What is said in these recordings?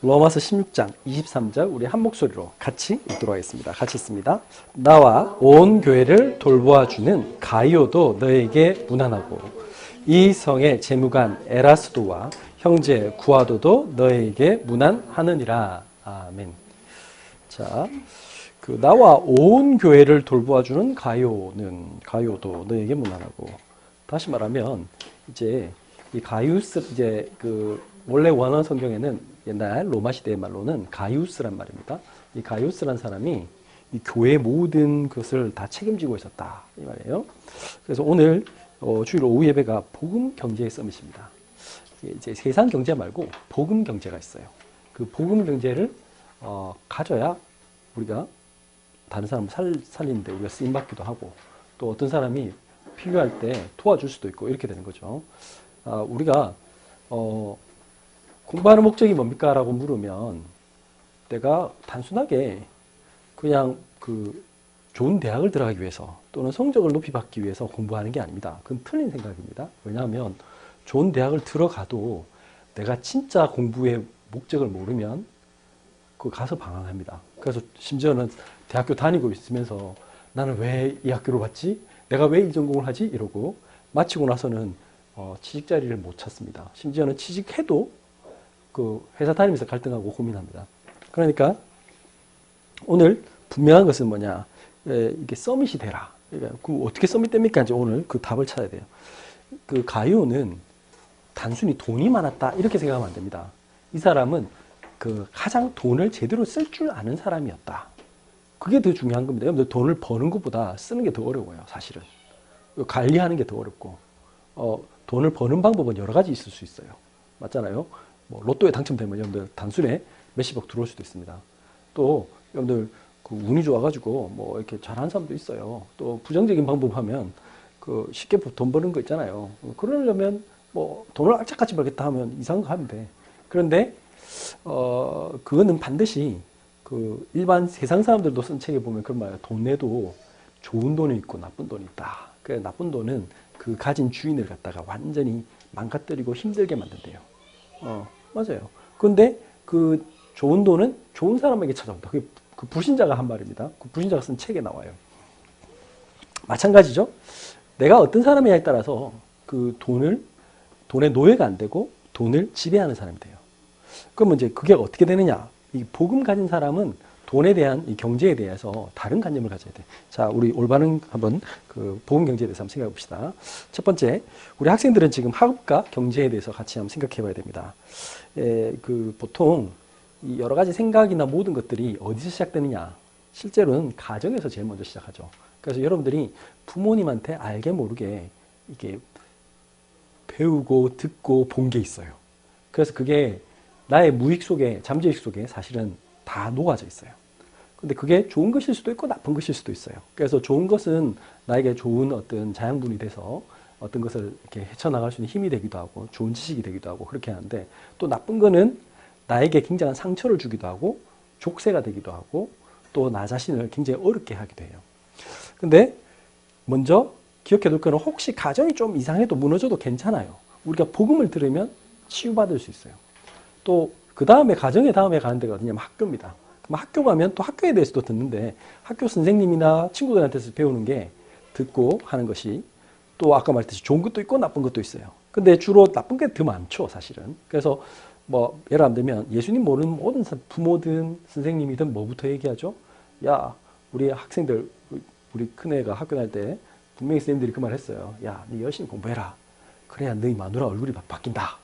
로마서 16장 23절 우리 한 목소리로 같이 읽도록 하겠습니다. 같이 읽습니다. 나와 온 교회를 돌보아주는 가이오도 너에게 문안하고 이 성의 재무관 에라스도와 형제 구아도도 너에게 문안하느니라. 아멘. 자, 나와 온 교회를 돌보아주는 가이오도 너에게 문안하고, 다시 말하면 이제 이 가이우스, 이제 원래 원어 성경에는 옛날 로마 시대의 말로는 가이우스란 말입니다. 이 가이우스란 사람이 이 교회 모든 것을 다 책임지고 있었다 이 말이에요. 그래서 오늘 주일 오후 예배가 복음 경제의 서밋입니다. 이제 세상 경제 말고 복음 경제가 있어요. 그 복음 경제를 가져야 우리가 다른 사람 살리는데 우리가 쓰임 받기도 하고, 또 어떤 사람이 필요할 때 도와줄 수도 있고 이렇게 되는 거죠. 우리가 공부하는 목적이 뭡니까? 라고 물으면 내가 단순하게 그냥 좋은 대학을 들어가기 위해서 또는 성적을 높이 받기 위해서 공부하는 게 아닙니다. 그건 틀린 생각입니다. 왜냐하면 좋은 대학을 들어가도 내가 진짜 공부의 목적을 모르면 가서 방황합니다. 그래서 심지어는 대학교 다니고 있으면서 나는 왜 이 학교를 왔지? 내가 왜 이 전공을 하지? 이러고 마치고 나서는 취직 자리를 못 찾습니다. 심지어는 취직해도 회사 다니면서 갈등하고 고민합니다. 그러니까 오늘 분명한 것은 뭐냐? 이게 서밋이 되라. 그러니까 어떻게 서밋 됩니까? 이제 오늘 그 답을 찾아야 돼요. 가이오는 단순히 돈이 많았다 이렇게 생각하면 안 됩니다. 이 사람은 가장 돈을 제대로 쓸 줄 아는 사람이었다. 그게 더 중요한 겁니다. 여러분들 돈을 버는 것보다 쓰는 게 더 어려워요, 사실은. 관리하는 게 더 어렵고, 돈을 버는 방법은 여러 가지 있을 수 있어요. 맞잖아요? 로또에 당첨되면 여러분들 단순에 몇십억 들어올 수도 있습니다. 또 여러분들 운이 좋아가지고 이렇게 잘하는 사람도 있어요. 또 부정적인 방법 하면 쉽게 돈 버는 거 있잖아요. 그러려면 돈을 악착같이 벌겠다 하면 이상한 거 하면 돼. 그런데 그거는 반드시 일반 세상 사람들도 쓴 책에 보면 그런 말이에요. 돈에도 좋은 돈이 있고 나쁜 돈이 있다. 그 나쁜 돈은 가진 주인을 갖다가 완전히 망가뜨리고 힘들게 만든대요. 맞아요. 그런데 좋은 돈은 좋은 사람에게 찾아온다. 그 불신자가 한 말입니다. 그 불신자가 쓴 책에 나와요. 마찬가지죠. 내가 어떤 사람이냐에 따라서 돈의 노예가 안 되고 돈을 지배하는 사람이 돼요. 그러면 이제 그게 어떻게 되느냐? 이 복음 가진 사람은 돈에 대한 이 경제에 대해서 다른 관념을 가져야 돼. 자, 우리 올바른 한번 복음 경제에 대해서 한번 생각해 봅시다. 첫 번째, 우리 학생들은 지금 학업과 경제에 대해서 같이 한번 생각해 봐야 됩니다. 보통 이 여러 가지 생각이나 모든 것들이 어디서 시작되느냐? 실제로는 가정에서 제일 먼저 시작하죠. 그래서 여러분들이 부모님한테 알게 모르게 이게 배우고 듣고 본 게 있어요. 그래서 그게 나의 무의식 속에, 잠재의식 속에 사실은 다 녹아져 있어요. 근데 그게 좋은 것일 수도 있고 나쁜 것일 수도 있어요. 그래서 좋은 것은 나에게 좋은 어떤 자양분이 돼서 어떤 것을 이렇게 헤쳐나갈 수 있는 힘이 되기도 하고 좋은 지식이 되기도 하고 그렇게 하는데, 또 나쁜 거는 나에게 굉장한 상처를 주기도 하고 족쇄가 되기도 하고 또 나 자신을 굉장히 어렵게 하기도 해요. 근데 먼저 기억해 둘 거는, 혹시 가정이 좀 이상해도 무너져도 괜찮아요. 우리가 복음을 들으면 치유받을 수 있어요. 또 그 다음에 가정의 다음에 가는 데가 어디냐면 학교입니다. 그럼 학교 가면 또 학교에 대해서도 듣는데, 학교 선생님이나 친구들한테서 배우는 게 듣고 하는 것이 또 아까 말했듯이 좋은 것도 있고 나쁜 것도 있어요. 근데 주로 나쁜 게 더 많죠, 사실은. 그래서 예를 들면 예수님 모르는 모든 부모든 선생님이든 뭐부터 얘기하죠? 야, 우리 학생들, 우리 큰애가 학교 다닐 때 분명히 선생님들이 그 말 했어요. 야, 너 열심히 공부해라. 그래야 너희 마누라 얼굴이 바뀐다.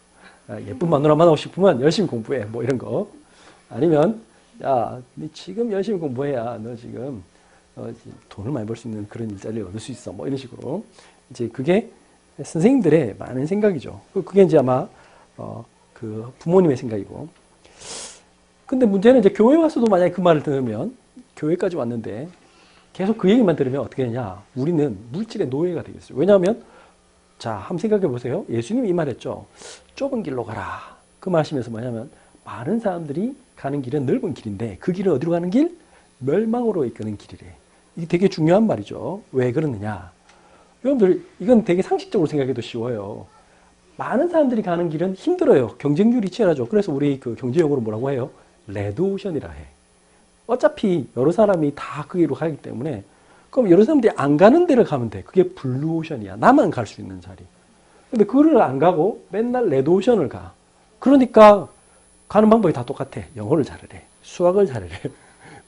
예쁜 마누라 만나고 싶으면 열심히 공부해. 이런 거. 아니면 야, 너 지금 열심히 공부해야 너 지금 돈을 많이 벌 수 있는 그런 일자리를 얻을 수 있어. 이런 식으로. 이제 그게 선생님들의 많은 생각이죠. 그게 이제 아마 부모님의 생각이고. 근데 문제는 이제 교회 와서도 만약에 그 말을 들으면, 교회까지 왔는데 계속 그 얘기만 들으면 어떻게 되냐? 우리는 물질의 노예가 되겠어요. 왜냐하면 자, 한번 생각해 보세요. 예수님이 이 말했죠. 좁은 길로 가라. 그 말씀에서 뭐냐면, 많은 사람들이 가는 길은 넓은 길인데 그 길은 어디로 가는 길? 멸망으로 이끄는 길이래. 이게 되게 중요한 말이죠. 왜 그러느냐? 여러분들, 이건 되게 상식적으로 생각해도 쉬워요. 많은 사람들이 가는 길은 힘들어요. 경쟁률이 치열하죠. 그래서 우리 그 경제용어로 뭐라고 해요? 레드오션이라 해. 어차피 여러 사람이 다 그 길로 가기 때문에 그럼 여러 사람들이 안 가는 데를 가면 돼. 그게 블루오션이야. 나만 갈 수 있는 자리. 근데 그를 안 가고 맨날 레드오션을 가. 그러니까 가는 방법이 다 똑같아. 영어를 잘하래. 수학을 잘하래.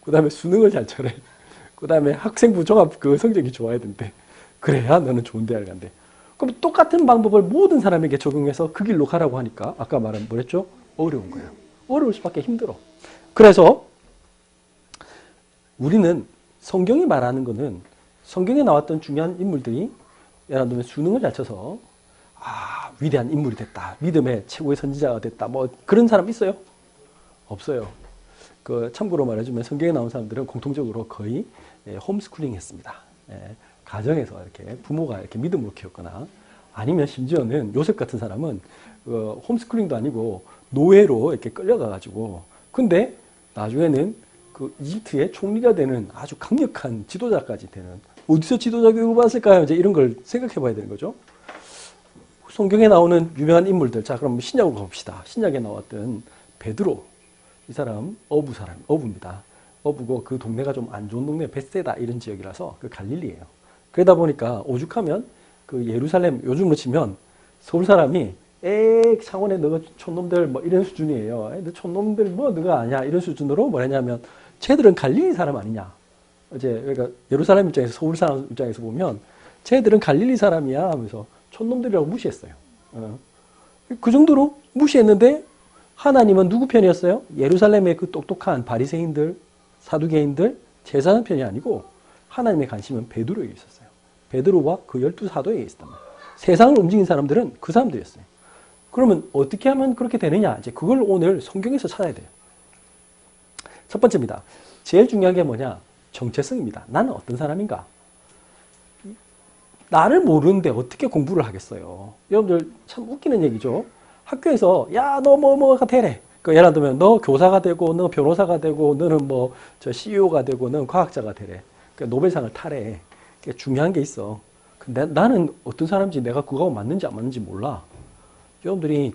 그 다음에 수능을 잘 쳐래. 그 다음에 학생부 종합 그 성적이 좋아야 된대. 그래야 너는 좋은 대학을 간대. 그럼 똑같은 방법을 모든 사람에게 적용해서 그 길로 가라고 하니까 아까 말한 뭐랬죠? 어려운 거예요. 어려울 수밖에 힘들어. 그래서 우리는 성경이 말하는 거는 성경에 나왔던 중요한 인물들이 예를 들면 수능을 잘 쳐서 위대한 인물이 됐다. 믿음의 최고의 선지자가 됐다. 뭐 그런 사람 있어요? 없어요. 그 참고로 말해주면 성경에 나온 사람들은 공통적으로 거의 홈스쿨링 했습니다. 가정에서 이렇게 부모가 이렇게 믿음으로 키웠거나 아니면 심지어는 요셉 같은 사람은 홈스쿨링도 아니고 노예로 이렇게 끌려가가지고 근데 나중에는 그 이집트의 총리가 되는 아주 강력한 지도자까지 되는 어디서 지도자 교육을 받았을까요? 이제 이런 걸 생각해 봐야 되는 거죠. 성경에 나오는 유명한 인물들. 자, 그럼 신약으로 가봅시다. 신약에 나왔던 베드로. 이 사람 어부입니다. 어부고 그 동네가 좀 안 좋은 동네 베세다 이런 지역이라서 그 갈릴리예요. 그러다 보니까 오죽하면 그 예루살렘 요즘으로 치면 서울 사람이 창원에 너가 촌놈들 뭐 이런 수준이에요. 너 촌놈들 뭐 너가 아냐 이런 수준으로 뭐냐면 쟤들은 갈릴리 사람 아니냐. 이제 그러니까 예루살렘 입장에서 서울 사람 입장에서 보면 쟤들은 갈릴리 사람이야 하면서 촌놈들이라고 무시했어요. 그 정도로 무시했는데 하나님은 누구 편이었어요? 예루살렘의 그 똑똑한 바리새인들, 사두개인들, 제사장 편이 아니고 하나님의 관심은 베드로에게 있었어요. 베드로와 그 12사도에게 있었단 말이에요. 세상을 움직인 사람들은 그 사람들이었어요. 그러면 어떻게 하면 그렇게 되느냐? 이제 그걸 오늘 성경에서 찾아야 돼요. 첫 번째입니다. 제일 중요한 게 뭐냐? 정체성입니다. 나는 어떤 사람인가? 나를 모르는데 어떻게 공부를 하겠어요? 여러분들 참 웃기는 얘기죠. 학교에서 야, 너 뭐가 되래. 그 예를 들면 너 교사가 되고 너 변호사가 되고 너는 뭐 저 CEO가 되고 너는 과학자가 되래. 그 노벨상을 타래. 중요한 게 있어. 근데 나는 어떤 사람인지 내가 그거하고 맞는지 안 맞는지 몰라. 여러분들이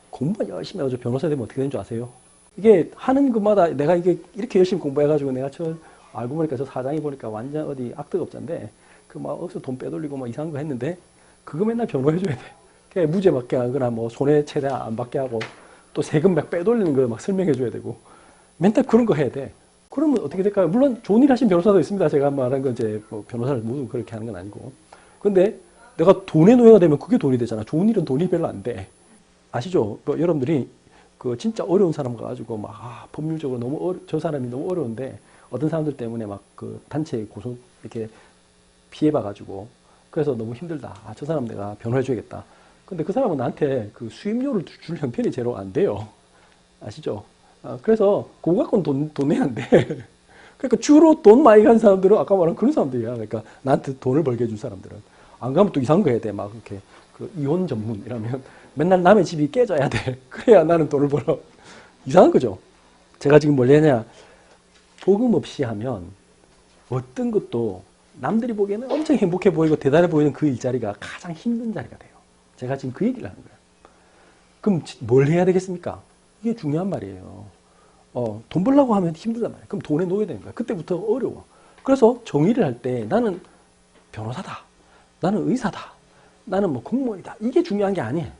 공부 열심히 해가지고 변호사 되면 어떻게 되는 줄 아세요? 이게 하는 것마다 내가 이게 이렇게 열심히 공부해가지고 내가 알고 보니까 저 사장이 보니까 완전 어디 악덕업자인데 그 막 어디서 돈 빼돌리고 막 이상한 거 했는데 그거 맨날 변호해줘야 돼. 그냥 무죄 받게 하거나 뭐 손해 최대한 안 받게 하고 또 세금 막 빼돌리는 거 막 설명해줘야 되고 맨날 그런 거 해야 돼. 그러면 어떻게 될까요? 물론 좋은 일 하신 변호사도 있습니다. 제가 말한 건 이제 뭐 변호사를 모두 그렇게 하는 건 아니고. 근데 내가 돈의 노예가 되면 그게 돈이 되잖아. 좋은 일은 돈이 별로 안 돼. 아시죠? 뭐 여러분들이 그 진짜 어려운 사람 가가지고 막 법률적으로 너무 저 사람이 너무 어려운데 어떤 사람들 때문에 막 그 단체 고소 이렇게 피해봐가지고 그래서 너무 힘들다. 저 사람 내가 변호해줘야겠다. 근데 그 사람은 나한테 그 수임료를 줄 형편이 제로 안 돼요. 아시죠? 그래서 그거 갖고는 돈 내야 안 돼. 그러니까 주로 돈 많이 간 사람들은 아까 말한 그런 사람들이야. 그러니까 나한테 돈을 벌게 해준 사람들은. 안 가면 또 이상한 거 해야 돼. 막 이렇게 그 이혼 전문이라면 맨날 남의 집이 깨져야 돼. 그래야 나는 돈을 벌어. 이상한 거죠. 제가 지금 뭘 했냐. 복음 없이 하면 어떤 것도 남들이 보기에는 엄청 행복해 보이고 대단해 보이는 그 일자리가 가장 힘든 자리가 돼요. 제가 지금 그 얘기를 하는 거예요. 그럼 뭘 해야 되겠습니까? 이게 중요한 말이에요. 돈 벌려고 하면 힘들단 말이에요. 그럼 돈에 놓여야 되는 거야. 그때부터 어려워. 그래서 정의를 할 때 나는 변호사다. 나는 의사다. 나는 뭐 공무원이다. 이게 중요한 게 아니에요.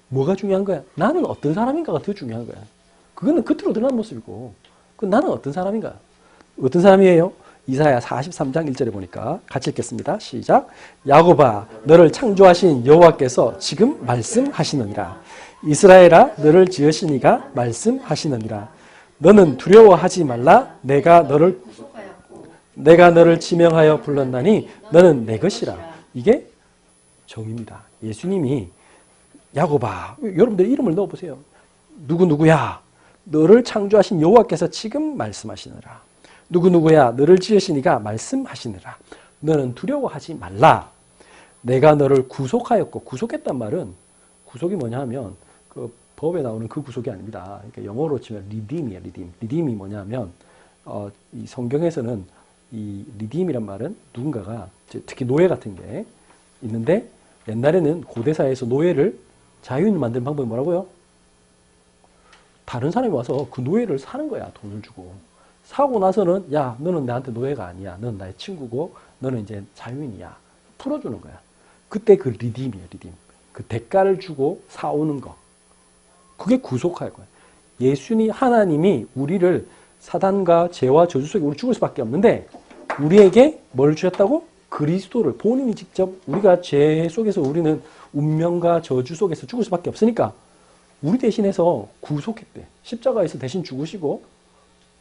뭐가 중요한 거야? 나는 어떤 사람인가가 더 중요한 거야. 그거는 겉으로 드러난 모습이고 나는 어떤 사람인가? 어떤 사람이에요? 이사야 43장 1절에 보니까 같이 읽겠습니다. 시작. 야곱아 너를 창조하신 여호와께서 지금 말씀하시느니라. 이스라엘아 너를 지으시니가 말씀하시느니라. 너는 두려워하지 말라. 내가 너를 지명하여 불렀나니 너는 내 것이라. 이게 정의입니다. 예수님이 야곱아 여러분들 이름을 넣어보세요. 누구야? 너를 창조하신 여호와께서 지금 말씀하시느라. 누구야? 너를 지으시니가 말씀하시느라. 너는 두려워하지 말라. 내가 너를 구속하였고 구속했단 말은 구속이 뭐냐 하면 그 법에 나오는 그 구속이 아닙니다. 그러니까 영어로 치면 redeem이에요. redeem이 뭐냐 하면 이 성경에서는 이 redeem이란 말은 누군가가 특히 노예 같은 게 있는데 옛날에는 고대사회에서 노예를 자유인을 만드는 방법이 뭐라고요? 다른 사람이 와서 그 노예를 사는 거야. 돈을 주고. 사고 나서는 야 너는 나한테 노예가 아니야. 너는 나의 친구고 너는 이제 자유인이야. 풀어주는 거야. 그때 그 리딤이에요. 리딤. 그 대가를 주고 사오는 거. 그게 구속할 거예요. 예수님 하나님이 우리를 사단과 죄와 저주 속에 우리 죽을 수밖에 없는데 우리에게 뭘 주셨다고? 그리스도를 본인이 직접 우리가 죄 속에서 우리는 운명과 저주 속에서 죽을 수밖에 없으니까 우리 대신해서 구속했대. 십자가에서 대신 죽으시고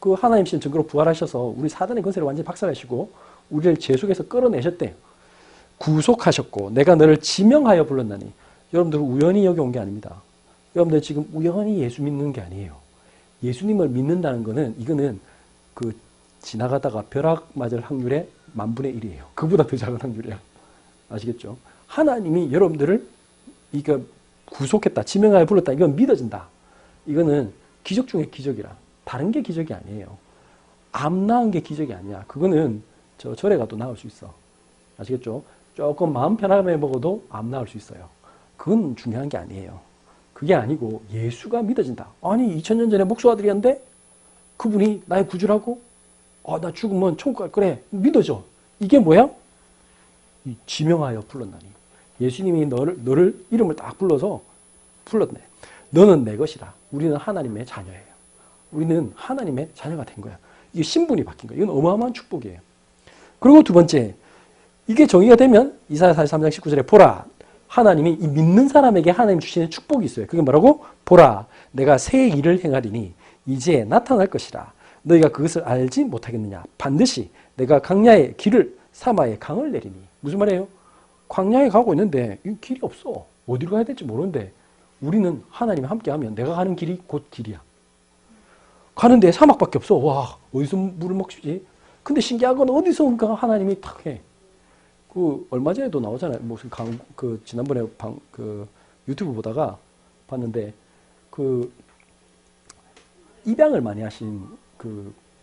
그 하나님이신 증거로 부활하셔서 우리 사단의 권세를 완전히 박살내시고 우리를 죄 속에서 끌어내셨대요. 구속하셨고 내가 너를 지명하여 불렀나니 여러분들 우연히 여기 온 게 아닙니다. 여러분들 지금 우연히 예수 믿는 게 아니에요. 예수님을 믿는다는 거는 이거는 그 지나가다가 벼락 맞을 확률의 10,000분의 1이에요. 그보다 더 작은 확률이야. 아시겠죠? 하나님이 여러분들을 이거 구속했다, 지명하여 불렀다. 이건 믿어진다. 이거는 기적 중에 기적이라. 다른 게 기적이 아니에요. 암 나은 게 기적이 아니야. 그거는 절에 가도 나을 수 있어. 아시겠죠? 조금 마음 편하게 먹어도 암 나을 수 있어요. 그건 중요한 게 아니에요. 그게 아니고 예수가 믿어진다. 아니 2000년 전에 목수아들이었는데 그분이 나의 구주라고? 나 죽으면 천국 갈 거래. 믿어져. 이게 뭐야? 지명하여 불렀나니. 예수님이 너를 이름을 딱 불러서 불렀네. 너는 내 것이라. 우리는 하나님의 자녀예요. 우리는 하나님의 자녀가 된 거야. 이게 신분이 바뀐 거야. 이건 어마어마한 축복이에요. 그리고 두 번째, 이게 정의가 되면 이사야 43장 19절에 보라. 하나님이 이 믿는 사람에게 하나님 주시는 축복이 있어요. 그게 뭐라고? 보라. 내가 새 일을 행하리니 이제 나타날 것이라. 너희가 그것을 알지 못하겠느냐. 반드시 내가 광야의 길을 사마의 강을 내리니. 무슨 말이에요? 광야에 가고 있는데 이 길이 없어. 어디로 가야 될지 모르는데 우리는 하나님이 함께하면 내가 가는 길이 곧 길이야. 가는데 사막밖에 없어. 와, 어디서 물을 먹지? 근데 신기한 건 어디선가 하나님이 탁 해. 얼마 전에도 나오잖아요. 무슨 지난번에 유튜브 보다가 봤는데, 입양을 많이 하신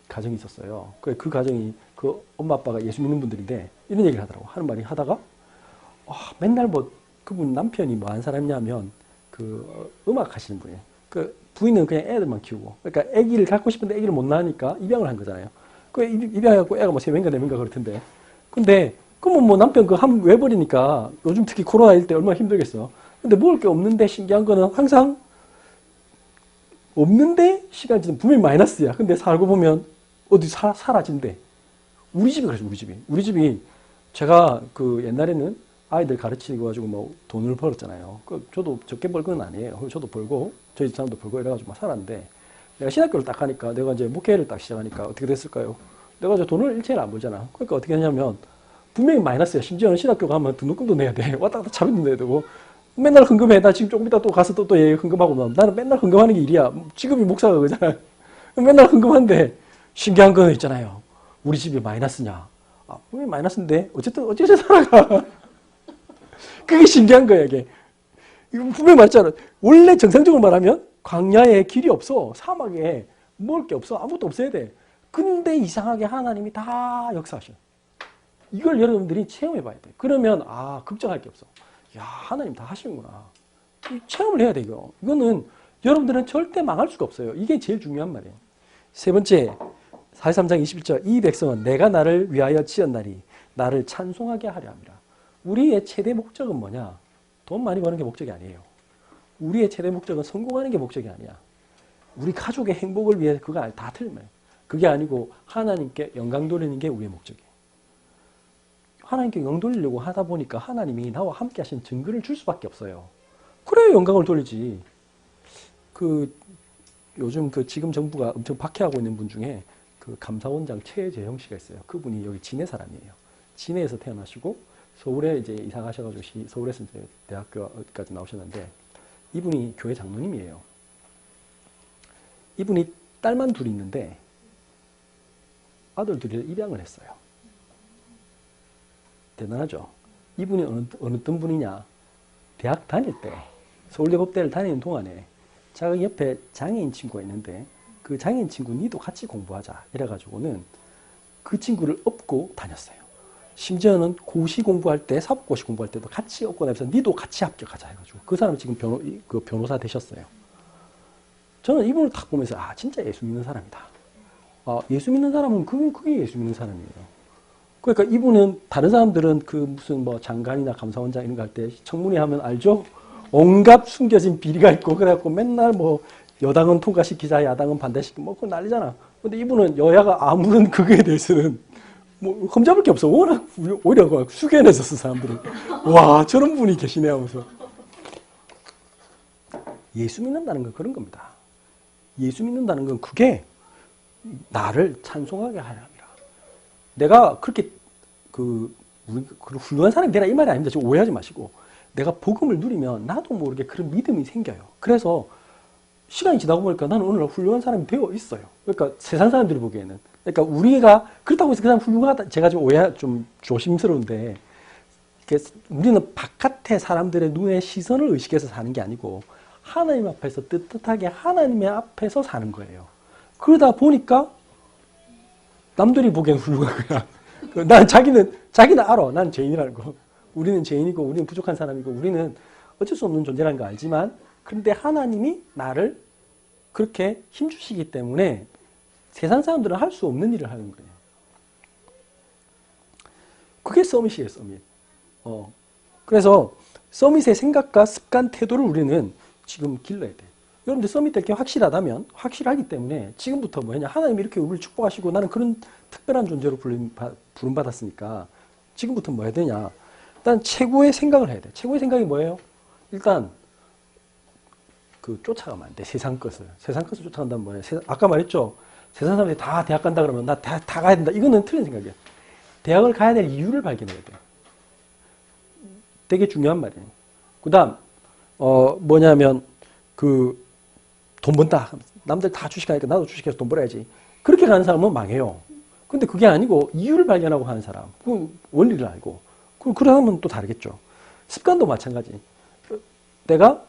가정이 있었어요. 그 가정이, 엄마 아빠가 예수 믿는 분들인데, 이런 얘기를 하더라고. 하는 말이 하다가, 맨날 그분 남편이 뭐 한 사람이냐면, 음악 하시는 분이에요. 부인은 그냥 애들만 키우고, 그러니까 애기를 갖고 싶은데 애기를 못 낳으니까 입양을 한 거잖아요. 입양해갖고 애가 뭐 3명인가 4명인가 그럴 텐데. 근데, 그러면 뭐 남편 외버리니까 요즘 특히 코로나일 때 얼마나 힘들겠어. 근데 먹을 게 없는데 신기한 거는 항상 없는데 시간이 지나면 분명히 마이너스야. 근데 살고 보면 어디 사라진대. 우리 집이 그래서 우리 집이 제가 옛날에는 아이들 가르치고 가지고 뭐 돈을 벌었잖아요. 저도 적게 벌 건 아니에요. 저도 벌고 저희 사람도 벌고 이래가지고 막 살았는데 내가 신학교를 딱 하니까 내가 이제 목회를 딱 시작하니까 어떻게 됐을까요? 내가 이제 돈을 일체를 안 벌잖아. 그러니까 어떻게 하냐면 분명히 마이너스야. 심지어는 신학교 가면 등록금도 내야 돼. 왔다 갔다 차비도 내야 되고. 맨날 헌금해. 나 지금 조금 이따 또 가서 또 헌금하고 나는 맨날 헌금하는 게 일이야. 직업이 목사가 그잖아. 맨날 헌금한데 신기한 거 있잖아요. 우리 집이 마이너스냐. 분명히 마이너스인데 어쨌든 살아가. 그게 신기한 거야 이게. 분명히 맞잖아. 원래 정상적으로 말하면 광야에 길이 없어. 사막에 먹을 게 없어. 아무것도 없어야 돼. 근데 이상하게 하나님이 다 역사하셔. 이걸 여러분들이 체험해 봐야 돼. 그러면 걱정할 게 없어. 야, 하나님 다 하시는구나. 체험을 해야 돼 이거. 이거는 여러분들은 절대 망할 수가 없어요. 이게 제일 중요한 말이에요. 세 번째, 43장 21절. 이 백성은 내가 나를 위하여 지었나니 나를 찬송하게 하려 함이라. 우리의 최대 목적은 뭐냐? 돈 많이 버는 게 목적이 아니에요. 우리의 최대 목적은 성공하는 게 목적이 아니야. 우리 가족의 행복을 위해 그거 다 틀린 말이에요. 그게 아니고 하나님께 영광 돌리는 게 우리의 목적이에요. 하나님께 영광 돌리려고 하다 보니까 하나님이 나와 함께 하신 증거를 줄 수밖에 없어요. 그래야 영광을 돌리지. 요즘 지금 정부가 엄청 박해하고 있는 분 중에 감사원장 최재형 씨가 있어요. 그분이 여기 진해 사람이에요. 진해에서 태어나시고 서울에 이제 이사 가셔가지고 서울에서 이제 대학교까지 나오셨는데 이분이 교회 장로님이에요. 이분이 딸만 둘이 있는데 아들 둘이 입양을 했어요. 대단하죠. 이분이 어떤 분이냐. 대학 다닐 때 서울예법대를 다니는 동안에 자기 옆에 장애인 친구가 있는데 그 장애인 친구 니도 같이 공부하자 이래가지고는 그 친구를 업고 다녔어요. 심지어는 고시 공부할 때, 사법고시 공부할 때도 같이 업고 나면서 니도 같이 합격하자 해가지고 그 사람 지금 변호사 되셨어요. 저는 이분을 딱 보면서 아 진짜 예수 믿는 사람이다. 아, 예수 믿는 사람은 그게 예수 믿는 사람이에요. 그러니까 이분은 다른 사람들은 그 무슨 뭐 장관이나 감사원장 이런 거 할 때 청문회 하면 알죠? 온갖 숨겨진 비리가 있고 그래갖고 맨날 뭐 여당은 통과시키자 야당은 반대시키고 뭐 그거 난리잖아. 근데 이분은 여야가 아무런 그거에 대해서는 뭐 흠잡을 게 없어. 워낙 오히려 숙연해졌어 사람들은. 와 저런 분이 계시네 하면서. 예수 믿는다는 건 그런 겁니다. 예수 믿는다는 건 그게 나를 찬송하게 하려 함이라. 내가 그렇게 훌륭한 사람이 되라 이 말이 아닙니다. 지금 오해하지 마시고. 내가 복음을 누리면 나도 모르게 그런 믿음이 생겨요. 그래서 시간이 지나고 보니까 나는 오늘 훌륭한 사람이 되어 있어요. 그러니까 세상 사람들이 보기에는. 그러니까 우리가 그렇다고 해서 그 사람 훌륭하다. 제가 좀 좀 조심스러운데 우리는 바깥의 사람들의 눈의 시선을 의식해서 사는 게 아니고 하나님 앞에서 떳떳하게 하나님의 앞에서 사는 거예요. 그러다 보니까 남들이 보기엔 훌륭한 거야. 난 자기는 알아. 난 죄인이라는 거. 우리는 죄인이고 우리는 부족한 사람이고 우리는 어쩔 수 없는 존재라는 거 알지만 그런데 하나님이 나를 그렇게 힘주시기 때문에 세상 사람들은 할 수 없는 일을 하는 거예요. 그게 서밋이에요. 서밋. 그래서 서밋의 생각과 습관, 태도를 우리는 지금 길러야 돼. 여러분들 서밋 될 게 확실하다면 확실하기 때문에 지금부터 뭐냐 하나님이 이렇게 우리를 축복하시고 나는 그런 특별한 존재로 부름받았으니까 지금부터 뭐 해야 되냐. 일단 최고의 생각을 해야 돼. 최고의 생각이 뭐예요? 일단 쫓아가면 안 돼. 세상 것을. 세상 것을 쫓아간다면 뭐예요? 아까 말했죠. 세상 사람들이 다 대학 간다 그러면 나 다 가야 된다. 이거는 틀린 생각이야. 대학을 가야 될 이유를 발견해야 돼. 되게 중요한 말이에요. 그 다음 뭐냐면 돈 번다. 남들 다 주식하니까 나도 주식해서 돈 벌어야지. 그렇게 가는 사람은 망해요. 근데 그게 아니고 이유를 발견하고 하는 사람. 그 원리를 알고. 그러면 또 다르겠죠. 습관도 마찬가지. 내가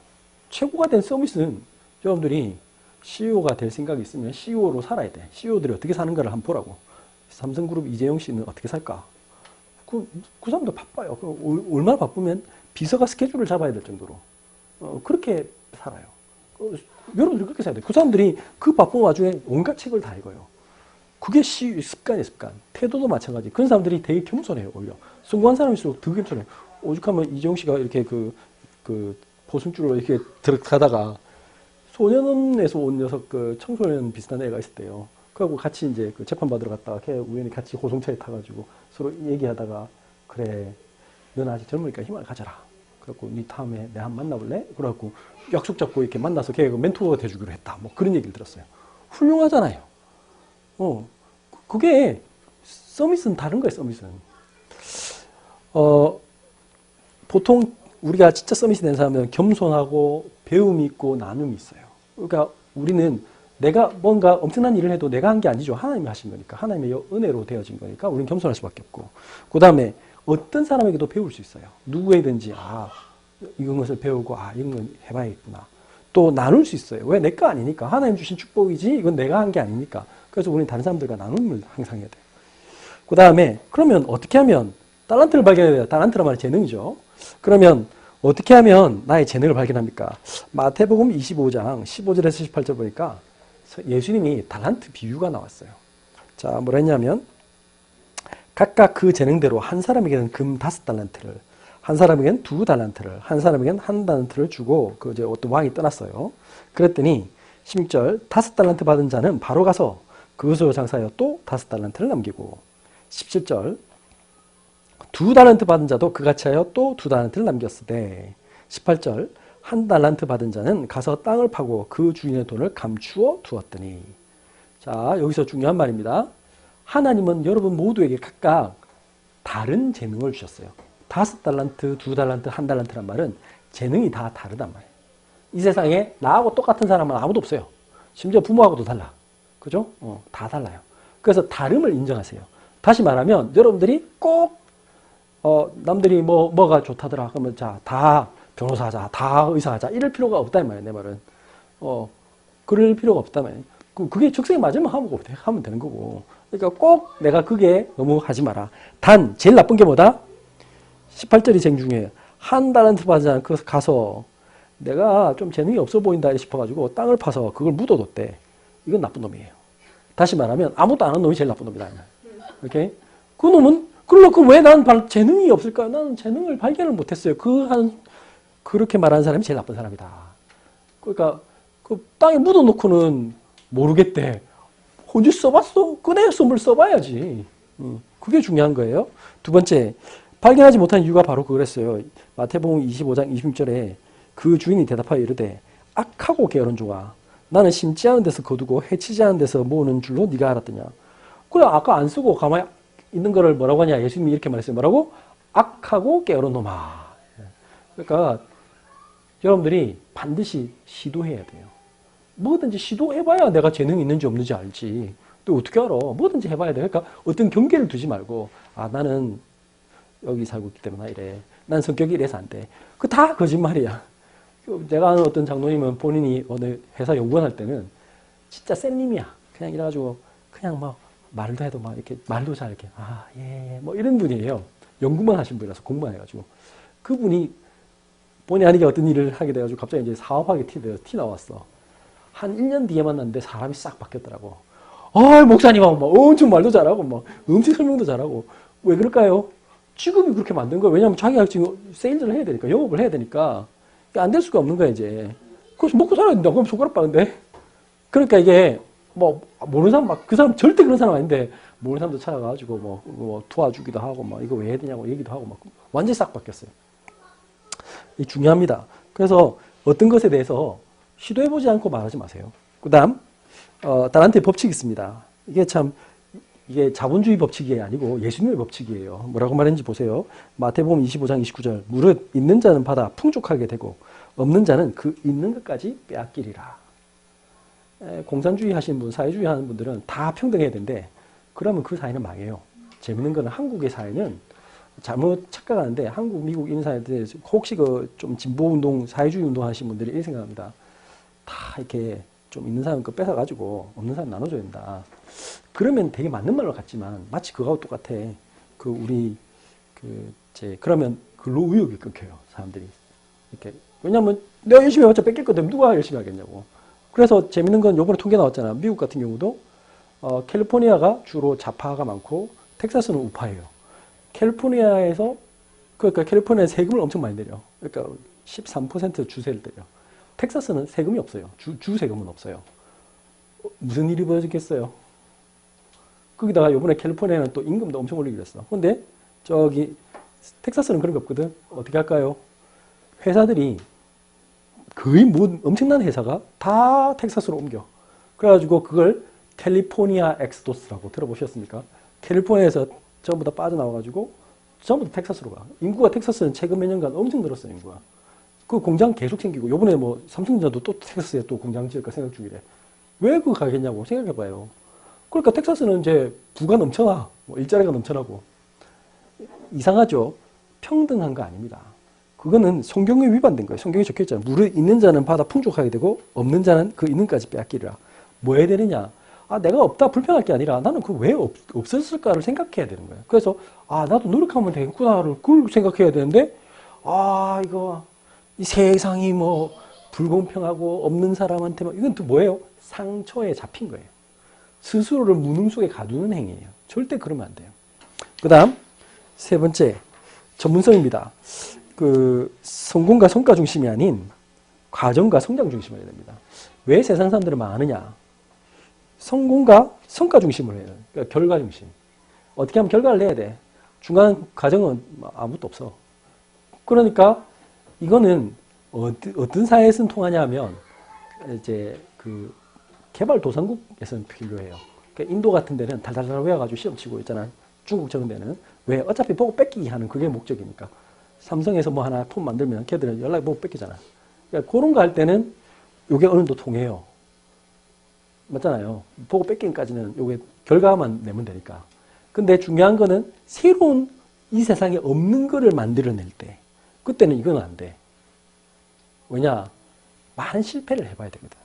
최고가 된 서밋은 여러분들이 CEO가 될 생각이 있으면 CEO로 살아야 돼. CEO들이 어떻게 사는가를 한번 보라고. 삼성그룹 이재용 씨는 어떻게 살까? 그 사람도 바빠요. 얼마나 바쁘면 비서가 스케줄을 잡아야 될 정도로. 그렇게 살아요. 여러분들이 그렇게 살아야 돼요. 그 사람들이 그 바쁜 와중에 온갖 책을 다 읽어요. 그게 습관이에요, 습관. 태도도 마찬가지. 그런 사람들이 되게 겸손해요, 오히려. 성공한 사람일수록 더 겸손해요. 오죽하면 이재용 씨가 이렇게 보승줄로 이렇게 들어가다가 소년원에서 온 녀석 청소년 비슷한 애가 있을 때요. 그하고 같이 이제 재판 받으러 갔다가 걔 우연히 같이 고성차에 타가지고 서로 얘기하다가 그래, 너는 아직 젊으니까 희망을 가져라. 그래갖고 네 다음에 내가 한번 만나볼래? 그래갖고 약속 잡고 이렇게 만나서 걔가 멘토가 돼주기로 했다. 뭐 그런 얘기를 들었어요. 훌륭하잖아요. 그게 서밋은 다른 거예요. 서밋은. 보통 우리가 진짜 서밋이 된 사람은 겸손하고 배움이 있고 나눔이 있어요. 그러니까 우리는 내가 뭔가 엄청난 일을 해도 내가 한 게 아니죠. 하나님이 하신 거니까. 하나님의 은혜로 되어진 거니까 우리는 겸손할 수밖에 없고. 그 다음에 어떤 사람에게도 배울 수 있어요. 누구에든지 이런 것을 배우고 이런 건 해봐야겠구나. 또 나눌 수 있어요. 왜? 내 거 아니니까. 하나님 주신 축복이지 이건 내가 한 게 아니니까. 그래서 우리는 다른 사람들과 나눔을 항상 해야 돼요. 그 다음에 그러면 어떻게 하면 달란트를 발견해야 돼요. 달란트란 말은 재능이죠. 그러면 어떻게 하면 나의 재능을 발견합니까? 마태복음 25장 15절에서 18절 보니까 예수님이 달란트 비유가 나왔어요. 자, 뭐라 했냐면 각각 그 재능대로 한 사람에게는 금 5달란트를, 한 사람에게는 2달란트를, 한 사람에게는 1달란트를 주고 이제 어떤 왕이 떠났어요. 그랬더니 16절 5달란트 받은 자는 바로 가서 그것으로 장사하여 또 5달란트를 남기고 17절 2달란트 받은 자도 그같이 하여 또 2달란트를 남겼으되 18절 1달란트 받은 자는 가서 땅을 파고 그 주인의 돈을 감추어 두었더니. 자, 여기서 중요한 말입니다. 하나님은 여러분 모두에게 각각 다른 재능을 주셨어요. 5달란트, 2달란트, 1달란트란 말은 재능이 다 다르단 말이에요. 이 세상에 나하고 똑같은 사람은 아무도 없어요. 심지어 부모하고도 달라. 그죠? 다 달라요. 그래서 다름을 인정하세요. 다시 말하면 여러분들이 꼭 남들이 뭐가 좋다더라. 그러면 자, 다 변호사 하자, 다 의사 하자. 이럴 필요가 없다 이 말이에요. 내 말은. 그럴 필요가 없다 말이에요. 그게 적성에 맞으면 하면 되는 거고. 그러니까 꼭 내가 그게 너무 하지 마라. 단, 제일 나쁜 게 뭐다? 18절이 쟁 중에 한 달란트 받지 않고 가서 내가 좀 재능이 없어 보인다 싶어가지고 땅을 파서 그걸 묻어뒀대. 이건 나쁜 놈이에요. 다시 말하면 아무것도 안 하는 놈이 제일 나쁜 놈이다. 오케이? 그 놈은 그러고 왜 난 재능이 없을까? 나는 재능을 발견을 못했어요. 그렇게 말하는 사람이 제일 나쁜 사람이다. 그러니까 그 땅에 묻어놓고는 모르겠대. 언제 써봤어? 꺼내서 뭘 써봐야지. 그게 중요한 거예요. 두 번째, 발견하지 못한 이유가 바로 그거랬어요. 마태복음 25장 26절에 그 주인이 대답하여 이르되 악하고 게으른 종아 나는 심지 않은 데서 거두고 해치지 않은 데서 모으는 줄로 네가 알았더냐. 그래 아까 안 쓰고 가만히 있는 거를 뭐라고 하냐. 예수님이 이렇게 말했어요. 뭐라고? 악하고 게으른 놈아. 그러니까 여러분들이 반드시 시도해야 돼요. 뭐든지 시도해봐야 내가 재능이 있는지 없는지 알지. 또 어떻게 알아? 뭐든지 해봐야 돼. 그러니까 어떤 경계를 두지 말고 나는 여기 살고 있기 때문에 이래. 난 성격이 이래서 안 돼. 그 다 거짓말이야. 내가 아는 어떤 장로님은 본인이 어느 회사 연구원 할 때는 진짜 센 님이야. 그냥 이래가지고 그냥 막 말도 해도 막 이렇게 말도 잘 이렇게 예, 뭐 이런 분이에요. 연구만 하신 분이라서 공부만 해가지고 그분이 본의 아니게 어떤 일을 하게 돼가지고 갑자기 이제 사업하게 티 나왔어. 한 1년 뒤에 만났는데 사람이 싹 바뀌었더라고. 목사님하고 막 엄청 말도 잘하고 막 엄청 설명도 잘하고. 왜 그럴까요? 직업이 그렇게 만든 거예요. 왜냐하면 자기가 지금 세일즈를 해야 되니까, 영업을 해야 되니까 안 될 수가 없는 거야 이제. 그래서 먹고 살아야 된다. 그럼 손가락 빠는데. 그러니까 이게 뭐 모르는 사람 막 그 사람 절대 그런 사람 아닌데 모르는 사람도 찾아가지고 뭐 도와주기도 하고 막 이거 왜 해야 되냐고 얘기도 하고 막 완전히 싹 바뀌었어요. 이 중요합니다. 그래서 어떤 것에 대해서 시도해보지 않고 말하지 마세요. 그 다음, 달란트의 법칙이 있습니다. 이게 자본주의 법칙이 아니고 예수님의 법칙이에요. 뭐라고 말했는지 보세요. 마태복음 25장 29절. 무릇 있는 자는 받아 풍족하게 되고 없는 자는 그 있는 것까지 빼앗기리라. 공산주의 하시는 분, 사회주의 하는 분들은 다 평등해야 되는데 그러면 그 사회는 망해요. 재밌는 거는 한국의 사회는 잘못 착각하는데 한국, 미국 이런 사회들 혹시 좀 진보운동, 사회주의 운동 하시는 분들이 이렇게 생각합니다. 다 이렇게 좀 있는 사람 거 뺏어가지고 없는 사람 나눠줘야 된다. 그러면 되게 맞는 말로 같지만 마치 그거하고 똑같아. 그러면 근로 의욕이 끊겨요. 사람들이. 이렇게. 왜냐면 내가 열심히 해봤자 뺏겼거든. 누가 열심히 하겠냐고. 그래서 재밌는 건 요번에 통계 나왔잖아. 미국 같은 경우도 캘리포니아가 주로 좌파가 많고 텍사스는 우파예요. 캘리포니아에서 그러니까 캘리포니아에 세금을 엄청 많이 내려. 그러니까 13% 주세를 내려. 텍사스는 세금이 없어요. 주 세금은 없어요. 무슨 일이 벌어지겠어요? 거기다가 요번에 캘리포니아는 또 임금도 엄청 올리기로 했어. 근데 저기 텍사스는 그런 거 없거든. 어떻게 할까요? 회사들이 거의 엄청난 회사가 다 텍사스로 옮겨. 그래가지고 그걸 캘리포니아 엑스도스라고 들어보셨습니까? 캘리포니아에서 전부 다 빠져나와가지고 전부 다 텍사스로 가. 인구가 텍사스는 최근 몇 년간 엄청 늘었어요. 인구가. 그 공장 계속 생기고 요번에 뭐 삼성전자도 또 텍사스에 또 공장 지을까 생각 중이래. 왜 그거 가겠냐고 생각해봐요. 그러니까 텍사스는 이제 부가 넘쳐나. 일자리가 넘쳐나고. 이상하죠? 평등한 거 아닙니다. 그거는 성경에 위반된 거예요. 성경에 적혀있잖아요. 무릇 있는 자는 받아 풍족하게 되고 없는 자는 그 있는까지 빼앗기리라. 뭐 해야 되느냐? 내가 없다 불평할 게 아니라 나는 그 왜 없었을까를 생각해야 되는 거예요. 그래서 나도 노력하면 되겠구나를 그걸 생각해야 되는데 이 세상이 뭐 불공평하고 없는 사람한테 이건 또 뭐예요? 상처에 잡힌 거예요. 스스로를 무능 속에 가두는 행위예요. 절대 그러면 안 돼요. 그 다음 세 번째 전문성입니다. 성공과 성과 중심이 아닌 과정과 성장 중심을 해야 됩니다. 왜 세상 사람들은 망하느냐? 성공과 성과 중심으로 해요. 그러니까 결과 중심. 어떻게 하면 결과를 내야 돼? 중간 과정은 아무것도 없어. 그러니까 이거는 어떤 사회에서는 통하냐 하면 이제 개발도상국에서는 필요해요. 그러니까 인도 같은 데는 달달달 외워가지고 시험 치고 있잖아. 중국 저런 데는 왜 어차피 보고 뺏기기 하는 그게 목적이니까. 삼성에서 뭐 하나 폰 만들면 걔들은 연락이 보고 뺏기잖아. 그러니까 그런 거 할 때는 이게 어느 정도 통해요. 맞잖아요. 보고 뺏기기까지는 요게 결과만 내면 되니까. 근데 중요한 거는 새로운 이 세상에 없는 거를 만들어낼 때 그때는 이건 안 돼. 왜냐? 많은 실패를 해봐야 되거든.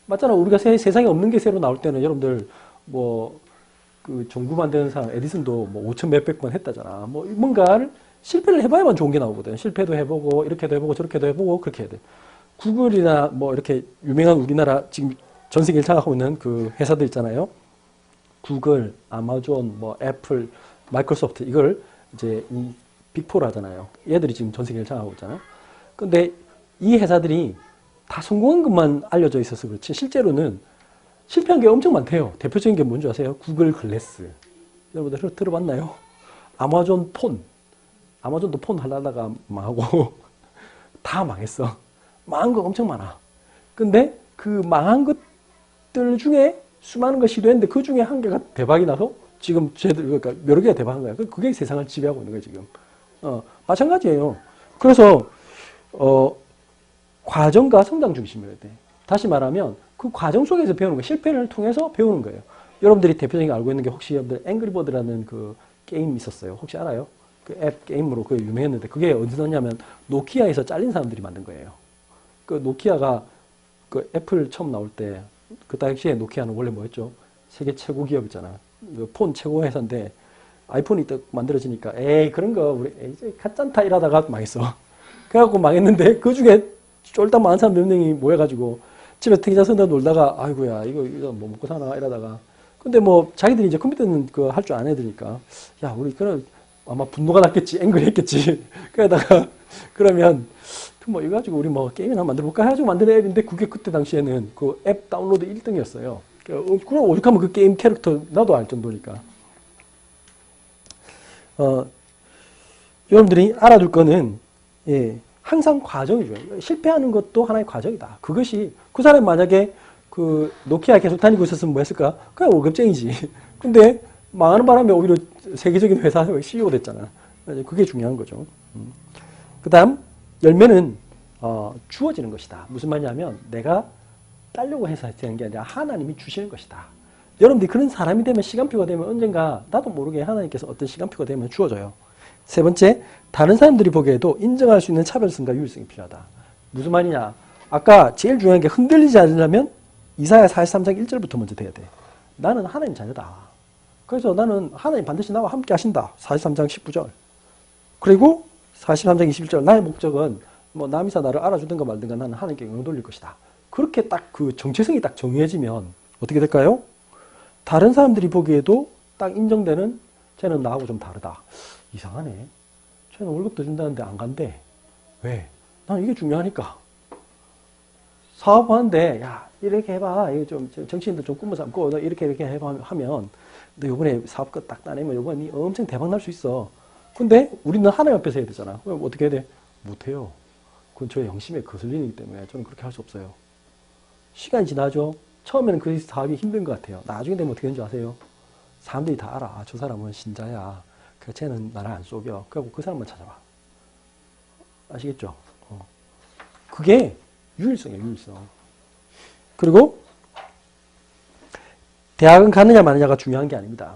맞잖아. 우리가 세상에 없는 게 새로 나올 때는 여러분들 뭐 그 전구 만드는 사람 에디슨도 뭐 5천 몇백 번 했다잖아. 뭐 뭔가를 실패를 해봐야만 좋은 게 나오거든. 실패도 해보고 이렇게도 해보고 저렇게도 해보고 그렇게 해야 돼. 구글이나 뭐 이렇게 유명한 우리나라 지금 전 세계를 장악하고 있는 그 회사들 있잖아요. 구글, 아마존, 뭐 애플, 마이크로소프트 이걸 이제 이 빅4를 하잖아요. 얘들이 지금 전 세계를 장악하고 있잖아요. 근데 이 회사들이 다 성공한 것만 알려져 있어서 그렇지 실제로는 실패한 게 엄청 많대요. 대표적인 게 뭔지 아세요? 구글 글래스. 여러분들 들어봤나요? 아마존 폰. 아마존도 폰 하려다가 망하고 다 망했어. 망한 거 엄청 많아. 근데 그 망한 것들 중에 수많은 걸 시도했는데 그 중에 한 개가 대박이 나서 지금 쟤들 그러니까 여러 개가 대박한 거야. 그게 세상을 지배하고 있는 거야 지금. 마찬가지예요. 그래서 과정과 성장 중심이어야 돼. 다시 말하면 그 과정 속에서 배우는 거예요. 실패를 통해서 배우는 거예요. 여러분들이 대표적인 알고 있는 게 혹시 여러분들 앵그리버드라는 그 게임 있었어요. 혹시 알아요? 그 앱 게임으로 그게 유명했는데 그게 어디서 났냐면 노키아에서 잘린 사람들이 만든 거예요. 그 노키아가 그 애플 처음 나올 때 그 당시에 노키아는 원래 뭐였죠? 세계 최고 기업이잖아. 그 폰 최고 회사인데 아이폰이 딱 만들어지니까 에이 그런 거 우리 이제 가짠타 이러다가 망했어. 그래갖고 망했는데 그 중에 쫄딱 많은 사람 몇 명이 모여가지고 집에 택자 선다 놀다가 아이고야 이거 뭐 먹고 사나 이러다가 근데 뭐 자기들이 이제 컴퓨터는 그 할 줄 아는 애들이니까 야 우리 그런 아마 분노가 났겠지 앵글했겠지 그러다가 그러면 뭐 이거 가지고 우리 뭐 게임이나 만들어볼까 해가지고 만든 앱인데 그게 그때 당시에는 그 앱 다운로드 1등이었어요. 그럼 오죽하면 그 게임 캐릭터 나도 알 정도니까. 여러분들이 알아둘 거는 예, 항상 과정이죠. 실패하는 것도 하나의 과정이다. 그것이 그 사람이 만약에 그 노키아 계속 다니고 있었으면 뭐 했을까? 그냥 월급쟁이지. 근데 망하는 바람에 오히려 세계적인 회사 CEO 됐잖아. 그게 중요한 거죠. 그 다음 열매는 주어지는 것이다. 무슨 말이냐면 내가 따려고 해서 되는 게 아니라 하나님이 주시는 것이다. 여러분들이 그런 사람이 되면 시간표가 되면 언젠가 나도 모르게 하나님께서 어떤 시간표가 되면 주어져요. 세 번째, 다른 사람들이 보기에도 인정할 수 있는 차별성과 유일성이 필요하다. 무슨 말이냐? 아까 제일 중요한 게 흔들리지 않으려면 이사야 43장 1절부터 먼저 돼야 돼. 나는 하나님 자녀다. 그래서 나는 하나님 반드시 나와 함께 하신다. 43장 19절. 그리고 43장 21절. 나의 목적은 뭐 남이사 나를 알아주든가 말든가 나는 하나님께 영광 돌릴 것이다. 그렇게 딱 그 정체성이 딱 정해지면 어떻게 될까요? 다른 사람들이 보기에도 딱 인정되는 쟤는 나하고 좀 다르다. 이상하네. 쟤는 월급도 준다는데 안 간대. 왜? 난 이게 중요하니까. 사업하는데 야 이렇게 해봐. 이거 좀 정치인들 좀 꿈을 삼고 너 이렇게 해봐 하면 너 이번에 사업 딱 따내면 이번에 엄청 대박 날 수 있어. 근데 우리는 하나님 앞에서 해야 되잖아. 그럼 어떻게 해야 돼? 못해요. 그건 저의 영심에 거슬리기 때문에 저는 그렇게 할 수 없어요. 시간이 지나죠. 처음에는 그 사업이 힘든 것 같아요. 나중에 되면 어떻게 되는지 아세요? 사람들이 다 알아. 아, 저 사람은 신자야. 그러니까 쟤는 나를 안 속여. 그래갖고 그 사람만 찾아와. 아시겠죠? 그게 유일성이에요. 유일성. 그리고 대학은 가느냐 마느냐가 중요한 게 아닙니다.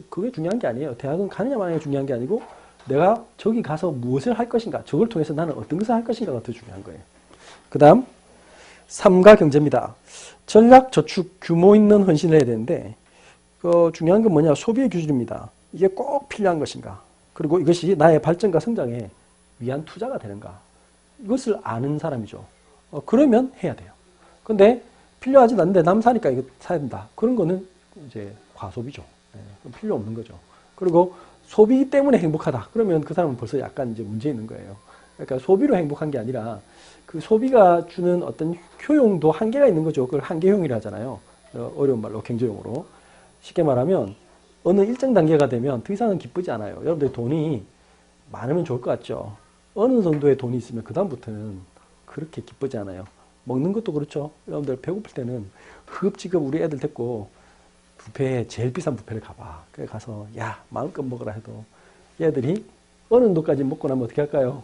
그게 중요한 게 아니에요. 대학은 가느냐 마느냐가 중요한 게 아니고 내가 저기 가서 무엇을 할 것인가, 저걸 통해서 나는 어떤 것을 할 것인가가 더 중요한 거예요. 그 다음 삶과 경제입니다. 전략, 저축, 규모 있는 헌신을 해야 되는데 중요한 건 뭐냐? 소비의 기준입니다. 이게 꼭 필요한 것인가? 그리고 이것이 나의 발전과 성장에 위한 투자가 되는가? 이것을 아는 사람이죠. 그러면 해야 돼요. 근데 필요하지 않는데 남 사니까 이거 사야 된다. 그런 거는 이제 과소비죠. 필요 없는 거죠. 그리고 소비 때문에 행복하다. 그러면 그 사람은 벌써 약간 이제 문제 있는 거예요. 그러니까 소비로 행복한 게 아니라 그 소비가 주는 어떤 효용도 한계가 있는 거죠. 그걸 한계형이라 하잖아요. 어려운 말로 경제용어로. 쉽게 말하면 어느 일정 단계가 되면 더 이상은 기쁘지 않아요. 여러분들 돈이 많으면 좋을 것 같죠. 어느 정도의 돈이 있으면 그 다음부터는 그렇게 기쁘지 않아요. 먹는 것도 그렇죠. 여러분들 배고플 때는 흡지급 우리 애들 데리고 뷔페에 제일 비싼 뷔페를 가봐. 그래 가서 야 마음껏 먹으라 해도 얘들이 어느 정도까지 먹고 나면 어떻게 할까요?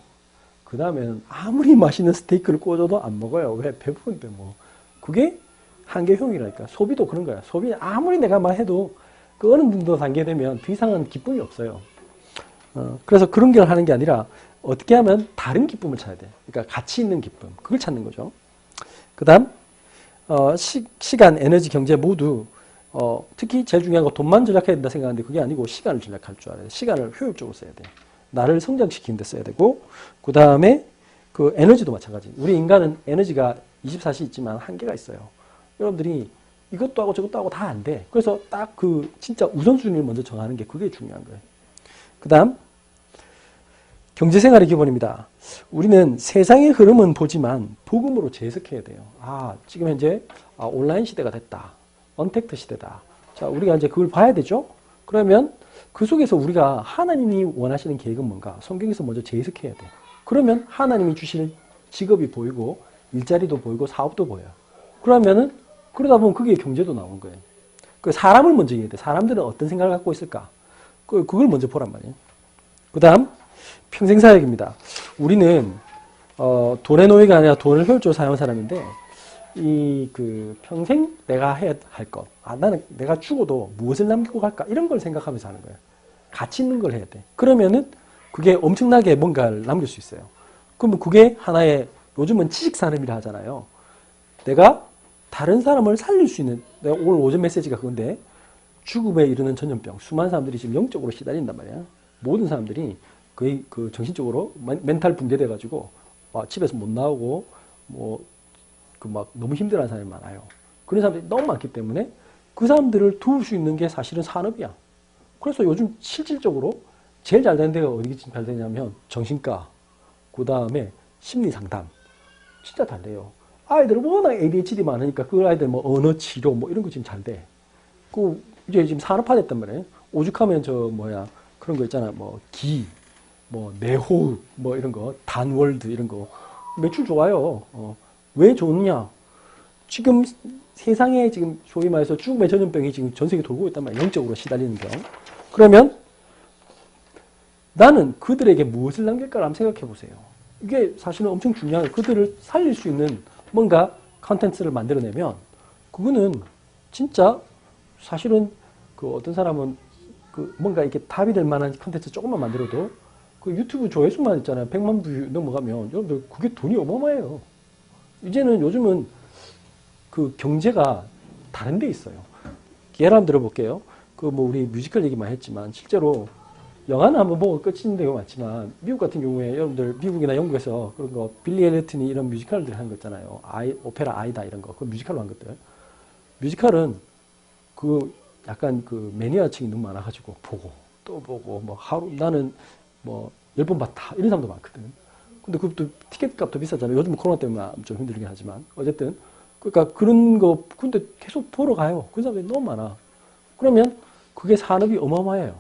그 다음에는 아무리 맛있는 스테이크를 꽂아도 안 먹어요. 왜? 배부른데 뭐. 그게 한계형이라니까. 소비도 그런 거야. 소비 아무리 내가 말해도 그 어느 정도 단계 되면 더 이상은 기쁨이 없어요. 그래서 그런 걸 하는 게 아니라 어떻게 하면 다른 기쁨을 찾아야 돼. 그러니까 가치 있는 기쁨. 그걸 찾는 거죠. 그 다음 시간, 에너지, 경제 모두 특히 제일 중요한 거 돈만 절약해야 된다 생각하는데 그게 아니고 시간을 절약할 줄 알아야 돼. 시간을 효율적으로 써야 돼. 나를 성장시키는 데 써야 되고 그 다음에 그 에너지도 마찬가지. 우리 인간은 에너지가 24시 있지만 한계가 있어요. 여러분들이 이것도 하고 저것도 하고 다 안 돼. 그래서 딱 그 진짜 우선순위를 먼저 정하는 게 그게 중요한 거예요. 그 다음 경제생활의 기본입니다. 우리는 세상의 흐름은 보지만 복음으로 재해석해야 돼요. 지금 현재 온라인 시대가 됐다. 언택트 시대다. 자, 우리가 이제 그걸 봐야 되죠? 그러면 그 속에서 우리가 하나님이 원하시는 계획은 뭔가 성경에서 먼저 재해석해야 돼. 그러면 하나님이 주실 직업이 보이고 일자리도 보이고 사업도 보여요. 그러면은 그러다 보면 그게 경제도 나오는 거예요. 그 사람을 먼저 이해해야 돼. 사람들은 어떤 생각을 갖고 있을까? 그걸 먼저 보란 말이에요. 그 다음 평생사역입니다. 우리는 돈의 노예가 아니라 돈을 효율적으로 사용하는 사람인데 평생 내가 해야 할 것. 나는 내가 죽어도 무엇을 남기고 갈까? 이런 걸 생각하면서 하는 거예요. 가치 있는 걸 해야 돼. 그러면은 그게 엄청나게 뭔가를 남길 수 있어요. 그러면 그게 하나의 요즘은 지식산업이라 하잖아요. 내가 다른 사람을 살릴 수 있는, 내가 오늘 오전 메시지가 그건데 죽음에 이르는 전염병. 수많은 사람들이 지금 영적으로 시달린단 말이야. 모든 사람들이 거의 그 정신적으로 멘탈 붕괴돼가지고 집에서 못 나오고 막 너무 힘들어하는 사람이 많아요. 그런 사람들이 너무 많기 때문에 그 사람들을 도울 수 있는 게 사실은 산업이야. 그래서 요즘 실질적으로 제일 잘 되는 데가 어디 잘 되냐면 정신과, 그 다음에 심리상담. 진짜 잘 돼요. 아이들은 워낙 ADHD 많으니까 그 아이들 뭐 언어 치료 뭐 이런 거 지금 잘 돼. 이제 지금 산업화됐단 말이에요. 오죽하면 그런 거 있잖아. 내호흡 이런 거, 단월드 이런 거 매출 좋아요. 왜 좋느냐? 지금 세상에 지금 소위 말해서 죽음의 전염병이 지금 전 세계 돌고 있단 말이에요. 영적으로 시달리는 병. 그러면 나는 그들에게 무엇을 남길까를 한번 생각해 보세요. 이게 사실은 엄청 중요한 거예요. 그들을 살릴 수 있는 뭔가 컨텐츠를 만들어내면 그거는 진짜 사실은 어떤 사람은 뭔가 이렇게 답이 될 만한 컨텐츠 조금만 만들어도 그 유튜브 조회수만 있잖아요. 100만 뷰 넘어가면 여러분들 그게 돈이 어마어마해요. 이제는 요즘은 그 경제가 다른 데 있어요. 예를 한번 들어볼게요. 우리 뮤지컬 얘기만 했지만 실제로 영화는 한번 보고 끝인 경우가 많지만 미국 같은 경우에 여러분들 미국이나 영국에서 그런 거 빌리 엘리어튼이 이런 뮤지컬들 한 거 있잖아요. 오페라 아이다 이런 거. 그 뮤지컬로 한 것들. 뮤지컬은 약간 매니아층이 너무 많아가지고 보고 또 보고 하루 나는 10번 봤다 이런 사람도 많거든. 근데 그것도 티켓 값도 비싸잖아요. 요즘 코로나 때문에 좀 힘들긴 하지만 어쨌든 그러니까 그런 거 근데 계속 보러 가요. 그 사람들이 너무 많아. 그러면 그게 산업이 어마어마해요.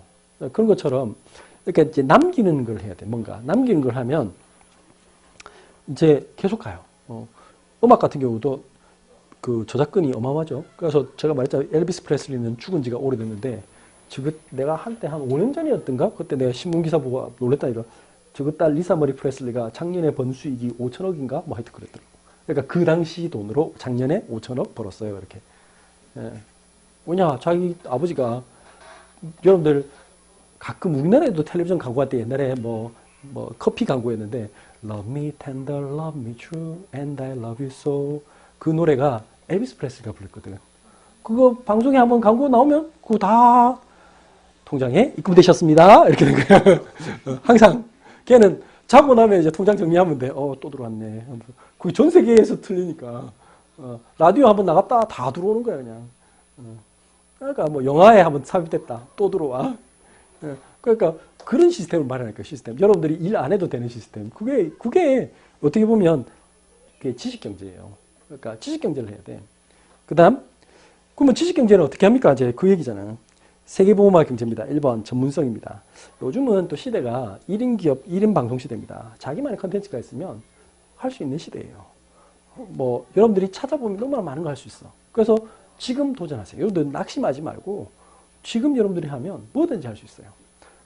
그런 것처럼 이렇게 이제 남기는 걸 해야 돼. 뭔가 남기는 걸 하면 이제 계속 가요. 음악 같은 경우도 그 저작권이 어마어마하죠. 그래서 제가 말했잖아요. 엘비스 프레슬리는 죽은 지가 오래됐는데 내가 한때 한 5년 전이었던가? 그때 내가 신문기사 보고 놀랬다 이거. 딸 리사 머리 프레슬리가 작년에 번 수익이 5천억인가? 하여튼 그랬더라고. 그러니까 그 당시 돈으로 작년에 5천억 벌었어요. 이렇게. 예. 왜냐, 자기 아버지가 여러분들 가끔 우리나라에도 텔레비전 광고 할 때 옛날에 커피 광고였는데 Love me tender, love me true, and I love you so. 그 노래가 엘비스 프레슬리가 불렀거든. 그거 방송에 한번 광고 나오면 그거 다 통장에 입금되셨습니다. 이렇게 된 거야. 항상 걔는 자고 나면 이제 통장 정리하면 돼. 또 들어왔네. 그게 전 세계에서 틀리니까. 라디오 한번 나갔다 다 들어오는 거야 그냥. 그러니까 영화에 한번 삽입됐다. 또 들어와. 그러니까 그런 시스템을 마련할 거예요. 시스템. 여러분들이 일 안 해도 되는 시스템. 그게 어떻게 보면 그게 지식경제예요. 그러니까 지식경제를 해야 돼. 그 다음 그러면 지식경제는 어떻게 합니까? 이제 그 얘기잖아요. 세계보험화 경제입니다. 1번 전문성입니다. 요즘은 또 시대가 1인 기업, 1인 방송 시대입니다. 자기만의 컨텐츠가 있으면 할 수 있는 시대예요. 여러분들이 찾아보면 너무나 많은 거 할 수 있어. 그래서 지금 도전하세요. 여러분들 낙심하지 말고 지금 여러분들이 하면 뭐든지 할 수 있어요.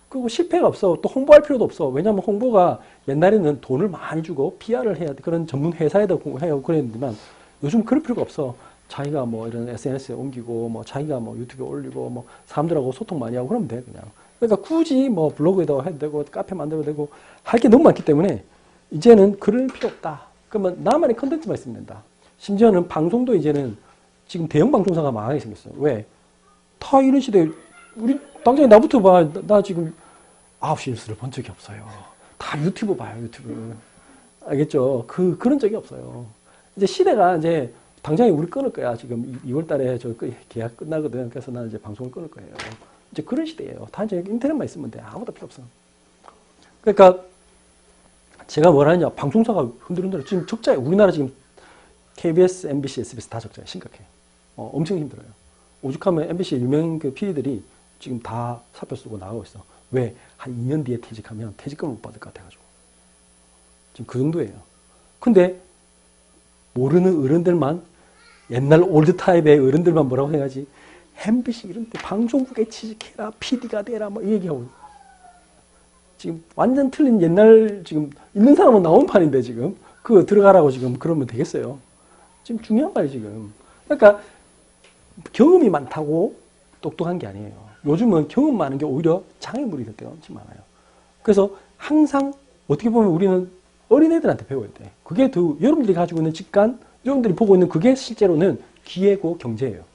그리고 실패가 없어. 또 홍보할 필요도 없어. 왜냐하면 홍보가 옛날에는 돈을 많이 주고 PR을 해야 돼. 그런 전문 회사에다 해야 그랬는데만 요즘 그럴 필요가 없어. 자기가 이런 SNS에 옮기고 자기가 유튜브에 올리고 사람들하고 소통 많이 하고 그러면 돼 그냥. 그러니까 굳이 블로그에다가 해도 되고 카페 만들어도 되고 할 게 너무 많기 때문에 이제는 그럴 필요 없다. 그러면 나만의 컨텐츠만 있으면 된다. 심지어는 방송도 이제는 지금 대형 방송사가 망하게 생겼어요. 왜? 다 이런 시대에 우리 당장에 나부터 봐. 나 지금 9시 뉴스를 본 적이 없어요. 다 유튜브 봐요, 유튜브. 알겠죠? 그런 적이 없어요. 이제 시대가 이제 당장에 우리 끊을 거야. 지금 2월 달에 저 계약 끝나거든. 그래서 나는 이제 방송을 끊을 거예요. 이제 그런 시대예요. 다 이제 인터넷만 있으면 돼. 아무것도 필요 없어. 그러니까 제가 뭘 하냐. 방송사가 흔들흔들. 지금 적자예요. 우리나라 지금 KBS, MBC, SBS 다 적자예요. 심각해요. 엄청 힘들어요. 오죽하면 MBC 유명 그 PD들이 지금 다 사표 쓰고 나가고 있어. 왜? 한 2년 뒤에 퇴직하면 퇴직금을 못 받을 것 같아가지고. 지금 그 정도예요. 근데 모르는 어른들만 옛날 올드 타입의 어른들만 뭐라고 해야지. MBC 이런 데 방송국에 취직해라. PD가 되라. 뭐 이 얘기하고. 지금 완전 틀린 옛날 지금 있는 사람은 나온 판인데 지금 그거 들어가라고 지금 그러면 되겠어요. 지금 중요한 말이에요 지금. 그러니까 경험이 많다고 똑똑한 게 아니에요. 요즘은 경험 많은 게 오히려 장애물이 될 때가 엄청 많아요. 그래서 항상 어떻게 보면 우리는 어린애들한테 배워야 돼. 그게 더 여러분들이 가지고 있는 직관, 여러분들이 보고 있는 그게 실제로는 기회고 경제예요.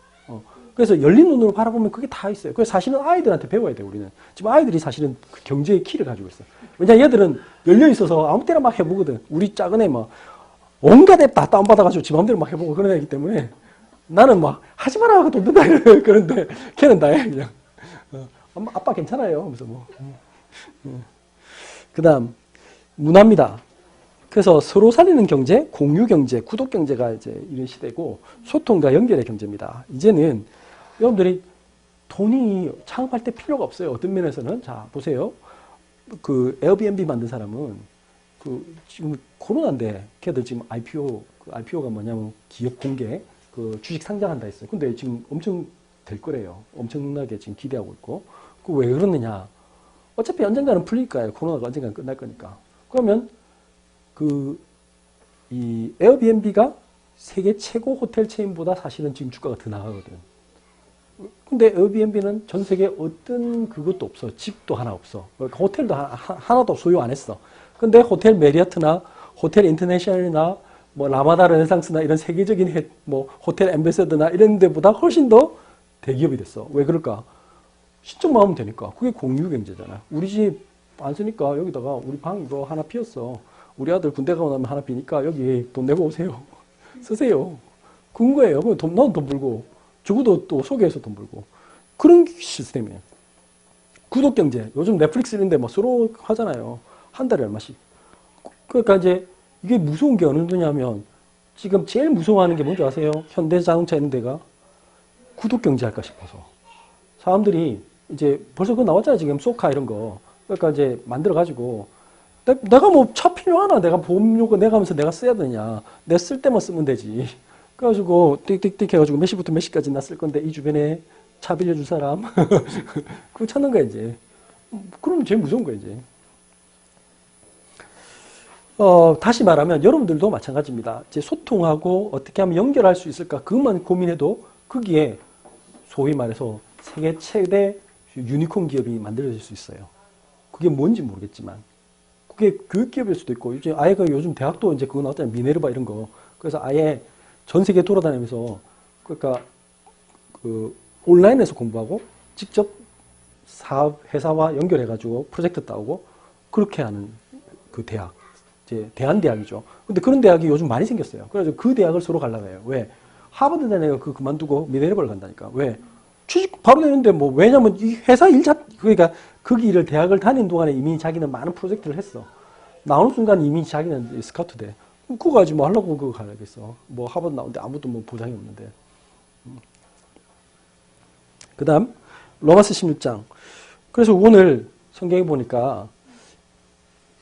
그래서 열린 눈으로 바라보면 그게 다 있어요. 그래서 사실은 아이들한테 배워야 돼요, 우리는. 지금 아이들이 사실은 그 경제의 키를 가지고 있어요. 왜냐, 얘들은 열려 있어서 아무 때나 막 해보거든. 우리 작은 애 막 온갖 앱 다 다운받아가지고 지 마음대로 막 해보고 그런 애이기 때문에 나는 막 하지 마라 하고 돈 든다 그러는데 걔는 다 해, 그냥. 아빠 괜찮아요. 하면서 뭐. 그 다음, 문화입니다. 그래서 서로 살리는 경제, 공유 경제, 구독 경제가 이제 이런 시대고 소통과 연결의 경제입니다. 이제는 여러분들이 돈이 창업할 때 필요가 없어요. 어떤 면에서는. 자, 보세요. 그 에어비앤비 만든 사람은 그 지금 코로나인데 걔들 지금 IPO가 뭐냐면 기업 공개 그 주식 상장한다 했어요. 근데 지금 엄청 될 거래요. 엄청나게 지금 기대하고 있고. 그 왜 그러느냐. 어차피 언젠가는 풀릴 거예요. 코로나가 언젠가는 끝날 거니까. 그러면 이 에어비앤비가 세계 최고 호텔 체인보다 사실은 지금 주가가 더 나가거든. 근데 에어비앤비는 전 세계 어떤 그것도 없어. 집도 하나 없어. 호텔도 하나도 소유 안 했어. 근데 호텔 메리어트나 호텔 인터내셔널이나 뭐 라마다 르네상스나 이런 세계적인 뭐 호텔 엠베서드나 이런 데보다 훨씬 더 대기업이 됐어. 왜 그럴까? 신청만 하면 되니까. 그게 공유 경제잖아. 우리 집 안 쓰니까 여기다가 우리 방 이거 하나 비었어. 우리 아들 군대 가고 나면 하나 비니까 여기 돈 내고 오세요. 쓰세요. 그런 거예요. 나는 돈 벌고 적어도 또 소개해서 돈 벌고 그런 시스템이에요. 구독 경제. 요즘 넷플릭스 이런데 뭐 서로 하잖아요. 한 달에 얼마씩. 그러니까 이제 이게 무서운 게 어느 정도냐면 지금 제일 무서워하는 게 뭔지 아세요? 현대자동차 이런 데가 구독 경제 할까 싶어서. 사람들이 이제 벌써 그거 나왔잖아요. 지금 소카 이런 거. 그러니까 이제 만들어가지고 내가 뭐 차 필요하나? 내가 보험료가 내가 하면서 내가 써야 되냐? 내 쓸 때만 쓰면 되지. 그래가지고 띡띡띡 해가지고 몇 시부터 몇 시까지 나 쓸 건데 이 주변에 차 빌려줄 사람? 그거 찾는 거야 이제. 그러면 제일 무서운 거야 이제. 다시 말하면 여러분들도 마찬가지입니다. 이제 소통하고 어떻게 하면 연결할 수 있을까? 그것만 고민해도 거기에 소위 말해서 세계 최대 유니콘 기업이 만들어질 수 있어요. 그게 뭔지 모르겠지만. 그게 교육기업일 수도 있고, 이제 아예 요즘 대학도 이제 그거 나왔잖아요. 미네르바 이런 거. 그래서 아예 전 세계 돌아다니면서, 그러니까, 온라인에서 공부하고, 직접 사업, 회사와 연결해가지고 프로젝트 따오고, 그렇게 하는 그 대학. 이제 대한대학이죠. 근데 그런 대학이 요즘 많이 생겼어요. 그래서 그 대학을 서로 가려고 해요. 왜? 하버드 대학을 그만두고 미네르바를 간다니까. 왜? 취직 바로 되는데 뭐, 왜냐면 이 회사 그러니까 거기 일을 대학을 다닌 동안에 이미 자기는 많은 프로젝트를 했어. 나오는 순간 이미 자기는 스카우트 돼. 그거 가지고 뭐 하려고 그거 가야겠어. 뭐 하버드 나오는데 아무도 뭐 보장이 없는데. 그 다음, 로마서 16장. 그래서 오늘 성경에 보니까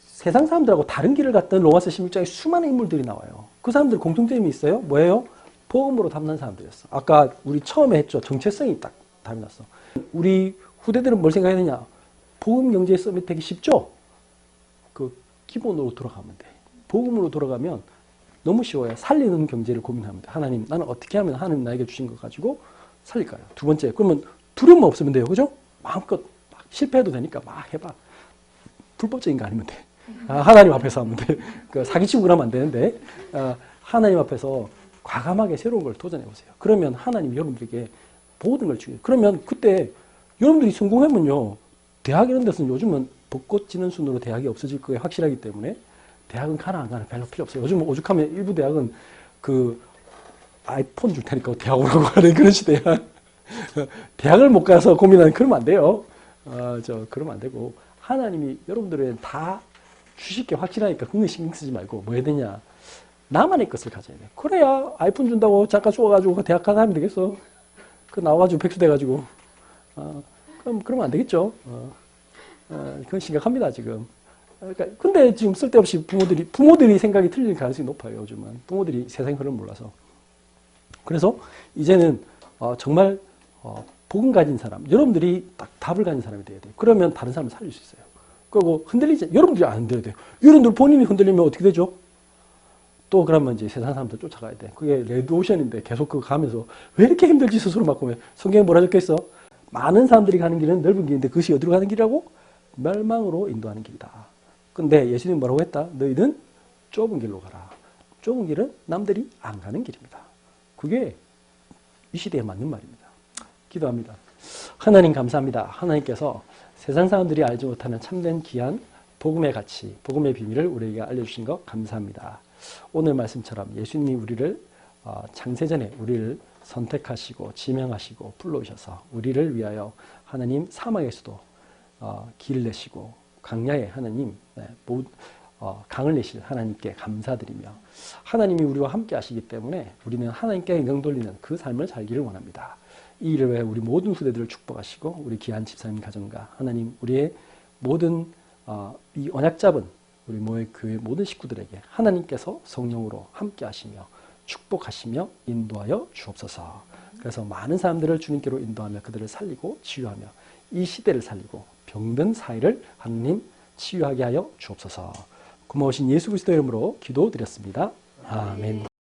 세상 사람들하고 다른 길을 갔던 로마서 16장에 수많은 인물들이 나와요. 그 사람들 공통점이 있어요. 뭐예요? 복음으로 담는 사람들이었어. 아까 우리 처음에 했죠. 정체성이 딱 답이 났어. 우리 후대들은 뭘 생각했느냐? 복음 경제에 서밋되기 쉽죠? 그 기본으로 돌아가면 돼. 복음으로 돌아가면 너무 쉬워요. 살리는 경제를 고민하면 돼. 하나님, 나는 어떻게 하면 하나님 나에게 주신 거 가지고 살릴까요? 두 번째, 그러면 두려움 없으면 돼요. 그죠? 마음껏 막 실패해도 되니까 막 해봐. 불법적인 거 아니면 돼. 하나님 앞에서 하면 돼. 사기치고 그러면 안 되는데, 하나님 앞에서 과감하게 새로운 걸 도전해 보세요. 그러면 하나님이 여러분들에게 모든 걸 주게. 그러면 그때 여러분들이 성공하면요. 대학 이런 데서는 요즘은 벚꽃 지는 순으로 대학이 없어질 거에 확실하기 때문에 대학은 가나 안 가나 별로 필요 없어요. 요즘 오죽하면 일부 대학은 그 아이폰 줄 테니까 대학 오라고 하는 그런 시대야. 대학을 못 가서 고민하는 그러면 안 돼요. 그러면 안 되고 하나님이 여러분들은 다 주실 게 확실하니까 그거 신경 쓰지 말고 뭐 해야 되냐. 나만의 것을 가져야 돼. 그래야 아이폰 준다고 잠깐 쏘아가지고 대학 가서 하면 되겠어. 그 나와가지고 백수 돼가지고. 그러면 안 되겠죠. 그건 심각합니다, 지금. 그러니까, 근데 지금 쓸데없이 부모들이 생각이 틀릴 가능성이 높아요, 요즘은. 부모들이 세상 흐름 몰라서. 그래서 이제는 정말 복음 가진 사람, 여러분들이 딱 답을 가진 사람이 돼야 돼요. 그러면 다른 사람을 살릴 수 있어요. 그리고 흔들리지, 여러분들이 안 흔들려야 돼요. 여러분들 본인이 흔들리면 어떻게 되죠? 또 그러면 이제 세상 사람들 쫓아가야 돼. 그게 레드오션인데 계속 그거 가면서 왜 이렇게 힘들지 스스로 막 보면 성경에 뭐라 적혀 있어? 많은 사람들이 가는 길은 넓은 길인데 그것이 어디로 가는 길이라고? 멸망으로 인도하는 길이다. 근데 예수님 뭐라고 했다? 너희는 좁은 길로 가라. 좁은 길은 남들이 안 가는 길입니다. 그게 이 시대에 맞는 말입니다. 기도합니다. 하나님 감사합니다. 하나님께서 세상 사람들이 알지 못하는 참된 귀한 복음의 가치, 복음의 비밀을 우리에게 알려주신 것 감사합니다. 오늘 말씀처럼 예수님이 우리를 창세전에 우리를 선택하시고 지명하시고 불러오셔서 우리를 위하여 하나님 사막에서도 길을 내시고 광야에 하나님 강을 내실 하나님께 감사드리며 하나님이 우리와 함께 하시기 때문에 우리는 하나님께 영광 돌리는 그 삶을 살기를 원합니다. 이 일을 위해 우리 모든 후대들을 축복하시고 우리 귀한 집사님 가정과 하나님 우리의 모든 이 언약 잡은 우리 모의 교회 모든 식구들에게 하나님께서 성령으로 함께 하시며 축복하시며 인도하여 주옵소서. 그래서 많은 사람들을 주님께로 인도하며 그들을 살리고 치유하며 이 시대를 살리고 병든 사회를 하나님 치유하게 하여 주옵소서. 고마우신 예수 그리스도 이름으로 기도드렸습니다. 아멘.